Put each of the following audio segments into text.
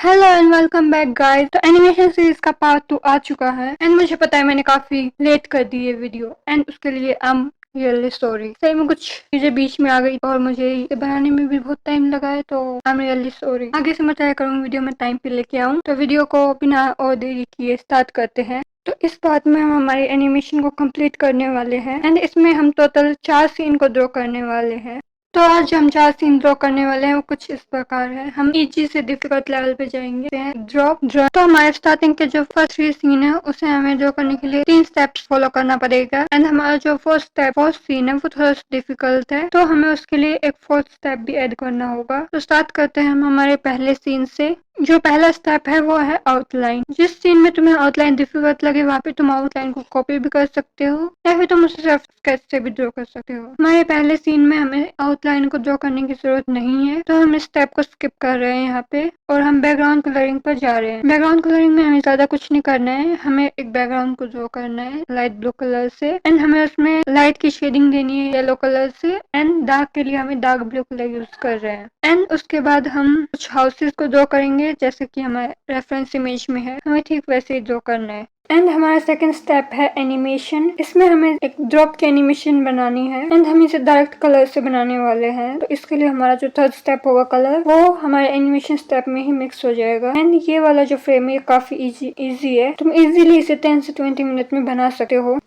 Hello and welcome back guys. तो animation series का part 2 आ चुका है एंड मुझे पता है मैंने काफी लेट कर दी ये वीडियो एंड उसके लिए आई एम रियली सॉरी। सही में कुछ चीजें बीच में आ गई और मुझे इसे बनाने में भी बहुत टाइम लगा है, तो आई एम रियली सॉरी। आगे से मैं ट्राई करूंगी वीडियो में टाइम पे लेके आऊँ। तो वीडियो को बिना और देरी किए स्टार्ट करते हैं। तो इस पार्ट में हम हमारे एनिमेशन को कंप्लीट करने वाले हैं एंड इसमें हम टोटल 4 सीन को ड्रॉ करने वाले हैं। तो आज हम 4 सीन ड्रॉ करने वाले हैं, वो कुछ इस प्रकार है। हम इजी से डिफिकल्ट लेवल पे जाएंगे। ड्रॉ तो हमारे स्टार्टिंग के जो फर्स्ट 3 सीन है उसे हमें ड्रॉ करने के लिए 3 स्टेप्स फॉलो करना पड़ेगा एंड हमारा जो फर्स्ट सीन है वो थोड़ा सा डिफिकल्ट है, तो हमें उसके लिए एक फोर्थ स्टेप भी ऐड करना होगा। तो स्टार्ट करते हैं हम हमारे पहले सीन से। जो पहला स्टेप है वो है आउटलाइन। जिस सीन में तुम्हें आउटलाइन डिफिकल्ट लगे वहाँ पे तुम आउटलाइन को कॉपी भी कर सकते हो या फिर तुम उसे सिर्फ स्केच से भी ड्रॉ कर सकते हो। हमारे पहले सीन में हमें आउटलाइन को ड्रॉ करने की जरूरत नहीं है, तो हम इस स्टेप को स्किप कर रहे हैं यहाँ पे और हम बैकग्राउंड कलरिंग पर जा रहे हैं। बैकग्राउंड कलरिंग में हमें ज्यादा कुछ नहीं करना है, हमें एक बैकग्राउंड को ड्रॉ करना है लाइट ब्लू कलर से एंड हमें उसमें लाइट की शेडिंग देनी है येलो कलर से एंड डार्क के लिए हमें डार्क ब्लू कलर यूज कर रहे हैं। एंड उसके बाद हम कुछ हाउसेस को ड्रॉ करेंगे जैसे कि हमारे रेफरेंस इमेज में है, हमें ठीक वैसे ही ड्रॉ करना है। एंड हमारा सेकंड स्टेप है एनिमेशन। इसमें हमें एक ड्रॉप की एनिमेशन बनानी है एंड हम इसे डायरेक्ट कलर से बनाने वाले हैं। तो इसके लिए हमारा जो थर्ड स्टेप होगा कलर, वो हमारे एनिमेशन स्टेप में ही मिक्स हो जाएगा। एंड ये वाला जो फ्रेम है ये काफी इजी है, तुम इजीली इसे 10 से 20 मिनट में बना सकते हो।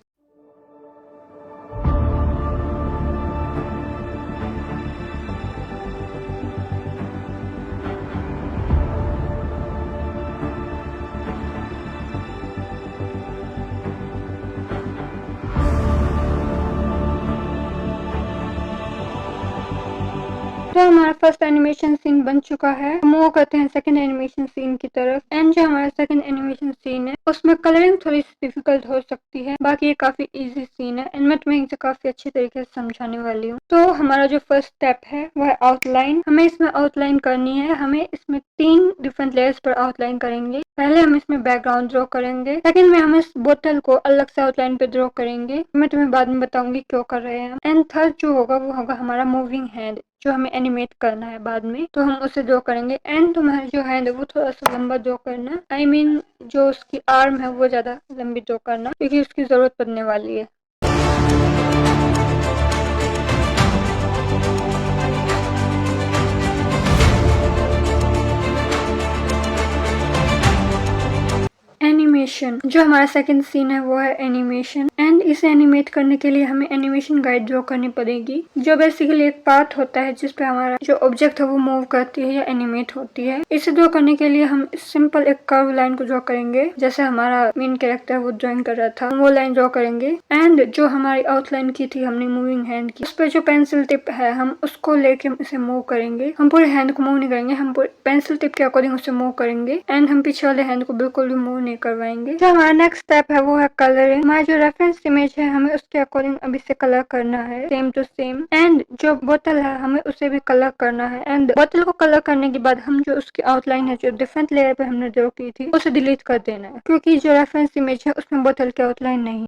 तो हमारा फर्स्ट एनिमेशन सीन बन चुका है। हम वो करते हैं सेकंड एनिमेशन सीन की तरफ। एंड जो हमारा सेकंड एनिमेशन सीन है उसमें कलरिंग थोड़ी सी डिफिकल्ट हो सकती है, बाकी ये काफी इजी सीन है एंड मैं तुम्हें इसे काफी अच्छे तरीके से समझाने वाली हूँ। तो हमारा जो फर्स्ट स्टेप है वो है आउटलाइन। हमें इसमें आउटलाइन करनी है, हमें इसमें 3 डिफरेंट लेयर्स पर आउटलाइन करेंगे। पहले हम इसमें बैकग्राउंड ड्रॉ करेंगे, सेकंड में हम इस बोतल को अलग से आउटलाइन पे ड्रॉ करेंगे, मैं तुम्हें बाद में बताऊंगी क्यों कर रहे हैं। एंड थर्ड जो होगा वो होगा हमारा मूविंग हैंड, जो हमें एनिमेट करना है बाद में, तो हम उसे ड्रॉ करेंगे। एंड तुम्हारी जो हैंड है वो थोड़ा सा लंबा ड्रॉ करना, आई मीन जो उसकी आर्म है वो ज्यादा लंबी ड्रॉ करना क्योंकि उसकी जरूरत पड़ने वाली है। एनिमेशन, जो हमारा सेकंड सीन है वो है एनिमेशन एंड इसे एनिमेट करने के लिए हमें एनिमेशन गाइड ड्रॉ करनी पड़ेगी, जो बेसिकली एक पार्ट होता है जिसपे हमारा जो ऑब्जेक्ट है वो मूव करती है या एनिमेट होती है। इसे ड्रॉ करने के लिए हम सिंपल एक कर्व लाइन को ड्रॉ करेंगे, जैसे हमारा मेन कैरेक्टर वो ड्रॉइंग कर रहा था, वो लाइन ड्रॉ करेंगे। एंड जो हमारी आउटलाइन की थी हमने मूविंग हैंड की, उस पर जो पेंसिल टिप है हम उसको लेके इसे मूव करेंगे। हम पूरे हैंड को मूव नहीं करेंगे, हम पूरे पेंसिल टिप के अकॉर्डिंग उसे मूव करेंगे एंड हम पीछे वाले हैंड को बिल्कुल भी मूव नहीं करवाएंगे। जो हमारा नेक्स्ट स्टेप है वो है कलरिंग। हमारा जो रेफरेंस इमेज है हमें उसके अकॉर्डिंग अभी से कलर करना है सेम टू सेम। एंड जो बोतल है हमें उसे भी कलर करना है एंड बोतल को कलर करने के बाद हम जो उसकी आउटलाइन है जो डिफरेंट लेयर पे हमने ड्रॉ की थी उसे डिलीट कर देना है, क्योंकि जो रेफरेंस इमेज है उसमें बोतल की आउटलाइन नहीं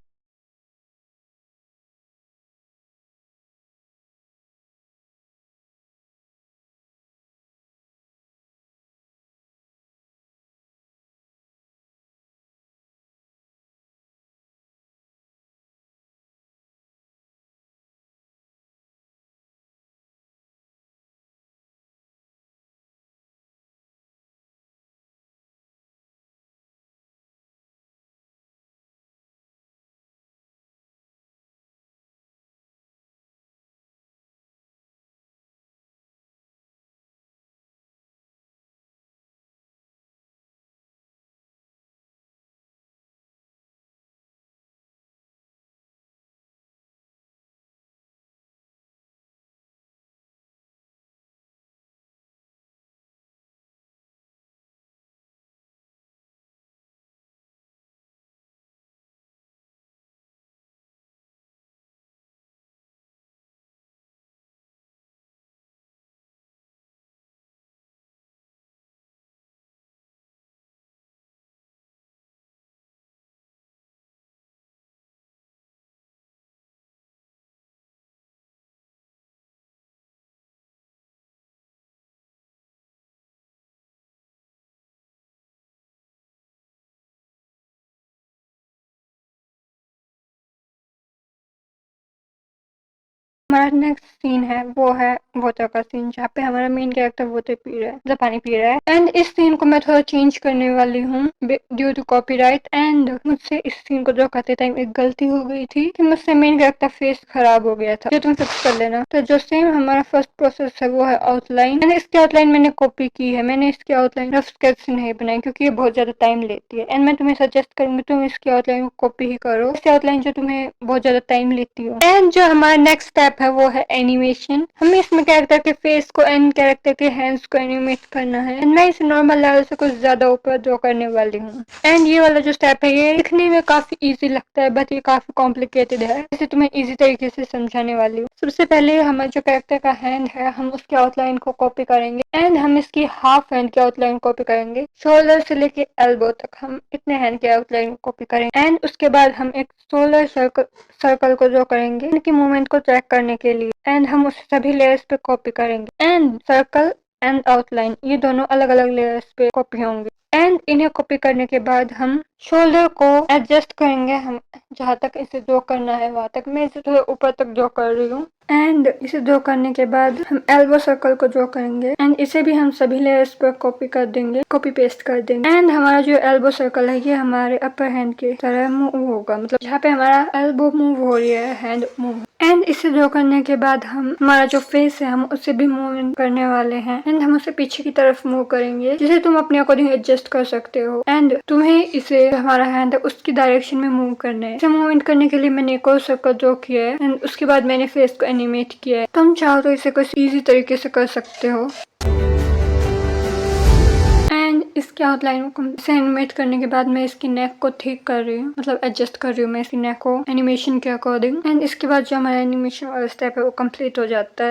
हमारा नेक्स्ट सीन है वो है वाटर का सीन, जहाँ पे हमारा मेन कैरेक्टर वाटर पी रहा है, मतलब पानी पी रहा है। एंड इस सीन को मैं थोड़ा चेंज करने वाली हूँ ड्यू टू कॉपीराइट। एंड मुझसे इस सीन को ड्रॉ करते टाइम एक गलती हो गई थी कि मुझसे मेन कैरेक्टर फेस खराब हो गया था, जो तुम फिक्स कर लेना। तो जो सेम हमारा फर्स्ट प्रोसेस है वो है आउटलाइन। मैंने इसकी आउटलाइन मैंने कॉपी की है, मैंने इसकी आउटलाइन रफ स्केच नहीं बनाई क्योंकि ये बहुत ज्यादा टाइम लेती है। एंड मैं तुम्हें सजेस्ट करूंगी तुम इसकी आउटलाइन को कॉपी ही करो, इसकी आउटलाइन जो तुम्हें बहुत ज्यादा टाइम लेती हो। एंड जो हमारा नेक्स्ट स्टेप है वो है एनिमेशन। हमें इसमें कैरेक्टर के फेस को एंड कैरेक्टर के हैंड्स को एनिमेट करना है। एंड मैं इसे नॉर्मल लेवल से कुछ ज्यादा ऊपर ड्रॉ करने वाली हूँ। एंड ये वाला जो स्टेप है ये दिखने में काफी इजी लगता है, बट ये काफी कॉम्प्लिकेटेड है, इसे तुम्हें इजी तरीके से समझाने वाली हूँ। सबसे पहले हमारा जो कैरेक्टर का हैंड है हम उसके आउटलाइन को कॉपी करेंगे। एंड हम इसकी हाफ हैंड की आउटलाइन कॉपी करेंगे, शोल्डर से लेके एल्बो तक हम इतने हैंड के आउटलाइन को कॉपी करेंगे। एंड उसके बाद हम एक सोलर सर्कल को ड्रॉ करेंगे इनकी मूवमेंट को ट्रैक करने के लिए। एंड हम उसे सभी लेयर्स पे कॉपी करेंगे। एंड सर्कल एंड आउटलाइन ये दोनों अलग अलग लेयर्स पे कॉपी होंगे। एंड इन्हें कॉपी करने के बाद हम शोल्डर को एडजस्ट करेंगे, हम जहाँ तक इसे ड्रॉ करना है वहां तक। मैं इसे थोड़ा ऊपर तक ड्रॉ कर रही हूँ। एंड इसे ड्रॉ करने के बाद हम एल्बो सर्कल को ड्रॉ करेंगे। एंड इसे भी हम सभी लेयर्स पर कॉपी कर देंगे, कॉपी पेस्ट कर देंगे। एंड हमारा जो एल्बो सर्कल है ये हमारे अपर हैंड की तरह मूव होगा, मतलब जहाँ पे हमारा एल्बो मूव हो रही है हैंड मूव। एंड इसे ड्रॉ करने के बाद हम हमारा जो फेस है हम उसे भी मूव करने वाले हैं। एंड हम उसे पीछे की तरफ मूव करेंगे, जिसे तुम अपने अकॉर्डिंग एडजस्ट कर सकते हो। एंड तुम्हें इसे हमारा हैंड है उसकी डायरेक्शन में मूव करना है। इसे मूवमेंट करने के लिए मैंने एक और सर्कल ड्रॉ किया है। एंड उसके बाद मैंने फेस को एनिमेट किया है। तुम चाहो तो इसे कुछ इजी तरीके से कर सकते हो। एंड इसके आउटलाइन को इसे एनिमेट करने के बाद मैं इसकी नेक को ठीक कर रही हूँ, मतलब एडजस्ट कर रही हूँ मैं इसकी नेक को एनिमेशन के अकॉर्डिंग। एंड इसके बाद जो हमारा एनिमेशन वाला स्टेप है वो कंप्लीट हो जाता है।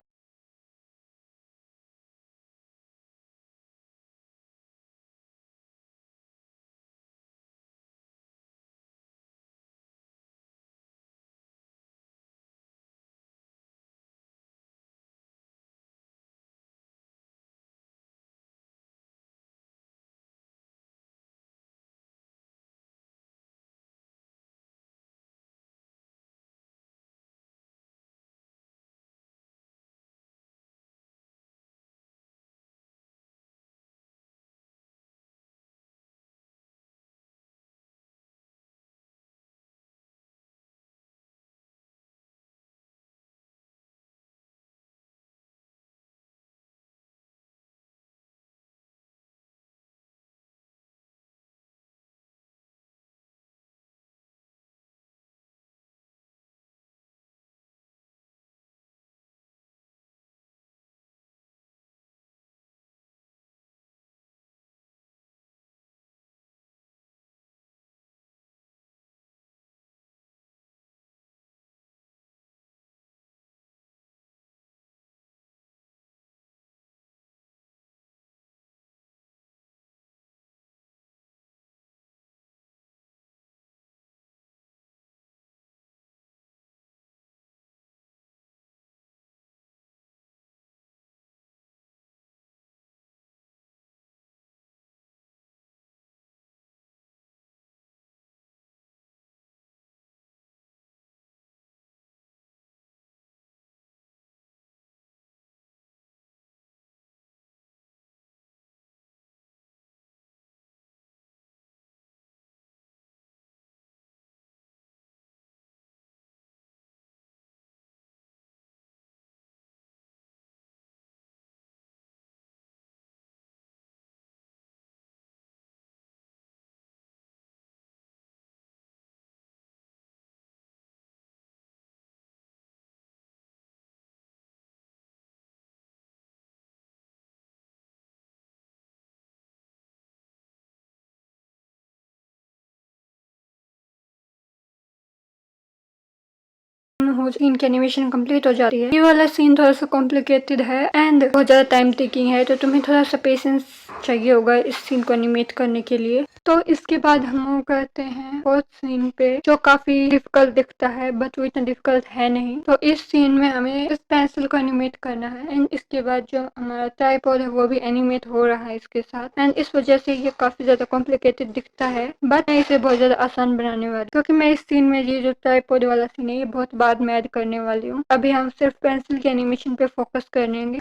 इनकी एनिमेशन कंप्लीट हो जाती है। ये वाला सीन थोड़ा सा कॉम्प्लिकेटेड है एंड बहुत ज्यादा टाइम टेकिंग है, तो तुम्हें थोड़ा सा पेशेंस चाहिए होगा इस सीन को एनिमेट करने के लिए। तो इसके बाद हम मूव करते हैं फोर्थ सीन पे, जो काफी डिफिकल्ट दिखता है बट वो इतना डिफिकल्ट है नहीं। तो इस सीन में हमें इस पेंसिल को एनिमेट करना है एंड इसके बाद जो हमारा ट्राइपॉड है वो भी एनिमेट हो रहा है इसके साथ। एंड इस वजह से ये काफी ज्यादा कॉम्प्लिकेटेड दिखता है, बट मैं इसे बहुत ज्यादा आसान बनाने वाली, क्योंकि मैं इस सीन में ये जो ट्राइपॉड वाला सीन है ये बहुत बाद में ऐड करने वाली हूँ। अभी हम सिर्फ पेंसिल के एनिमेशन पे फोकस करेंगे।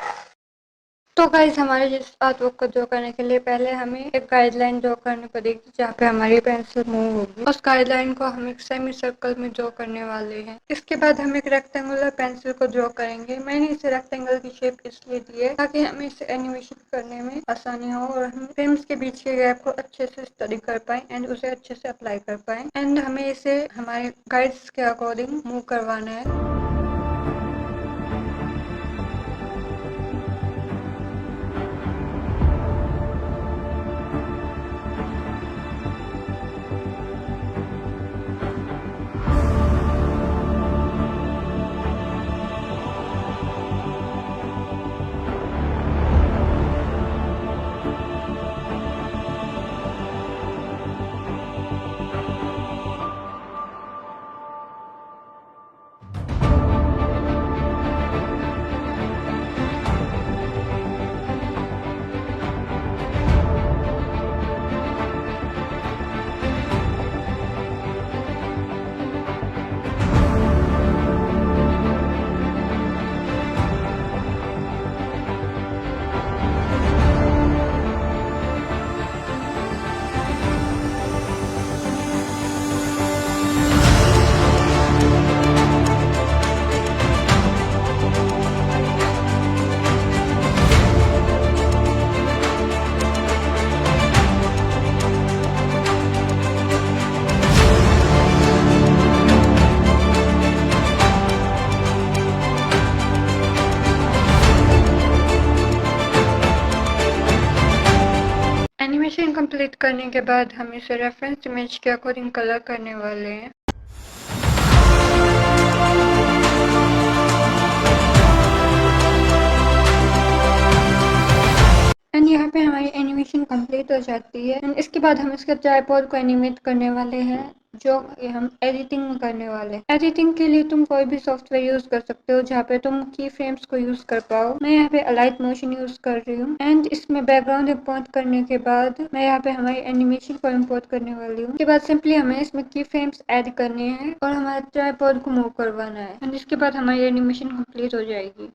तो गाइज हमारे जिस आर्टवर्क को ड्रॉ करने के लिए पहले हमें एक गाइडलाइन ड्रॉ करनी पड़ेगी जहाँ पे हमारी पेंसिल मूव होगी। उस गाइडलाइन को हम एक सेमी सर्कल में ड्रॉ करने वाले हैं। इसके बाद हम एक रेक्टेंगुलर पेंसिल को ड्रॉ करेंगे। मैंने इसे रेक्टेंगल की शेप इसलिए दी है ताकि हमें इसे एनिमेशन करने में आसानी हो और हम फ्रेम्स के बीच के गैप को अच्छे से स्टडी कर पाए एंड उसे अच्छे से अप्लाई कर पाए। एंड हमें इसे हमारे गाइड्स के अकॉर्डिंग मूव करवाना है। एनिमेशन कंप्लीट करने के बाद हम इसे रेफरेंस इमेज के अकॉर्डिंग कलर करने वाले हैं। एंड यहाँ पे हमारी एनिमेशन कंप्लीट हो जाती है। एंड इसके बाद हम इसके ट्राइपॉड को एनिमेट करने वाले हैं, जो हम एडिटिंग में करने वाले हैं। एडिटिंग के लिए तुम कोई भी सॉफ्टवेयर यूज कर सकते हो जहाँ पे तुम की फ्रेम्स को यूज कर पाओ। मैं यहाँ पे अलाइट मोशन यूज कर रही हूँ। एंड इसमें बैकग्राउंड इम्पोर्ट करने के बाद मैं यहाँ पे हमारी एनिमेशन को इम्पोर्ट करने वाली हूँ। उसके बाद सिंपली हमें इसमें की फ्रेम्स ऐड करने हैं और हमारे ट्राइपॉड को मूव करवाना है। एंड इसके बाद हमारी एनिमेशन कंप्लीट हो जाएगी।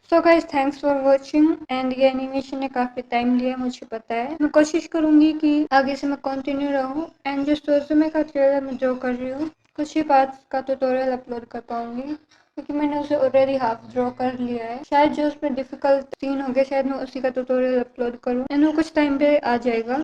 So guys thanks for watching. And ये एनिमेशन ने काफ़ी टाइम लिया, मुझे पता है। मैं कोशिश करूंगी कि आगे से मैं कंटिन्यू रहूं। एंड जो सोजुमे का ट्रेलर मैं ड्रॉ कर रही हूँ, कुछ ही पार्ट्स का ट्यूटोरियल अपलोड कर पाऊंगी, क्योंकि मैंने उसे ऑलरेडी हाफ ड्रॉ कर लिया है। शायद जो उसमें डिफिकल्ट सीन हो गया, शायद मैं उसी का ट्यूटोरियल अपलोड करूँ एंड वो कुछ टाइम पे आ जाएगा।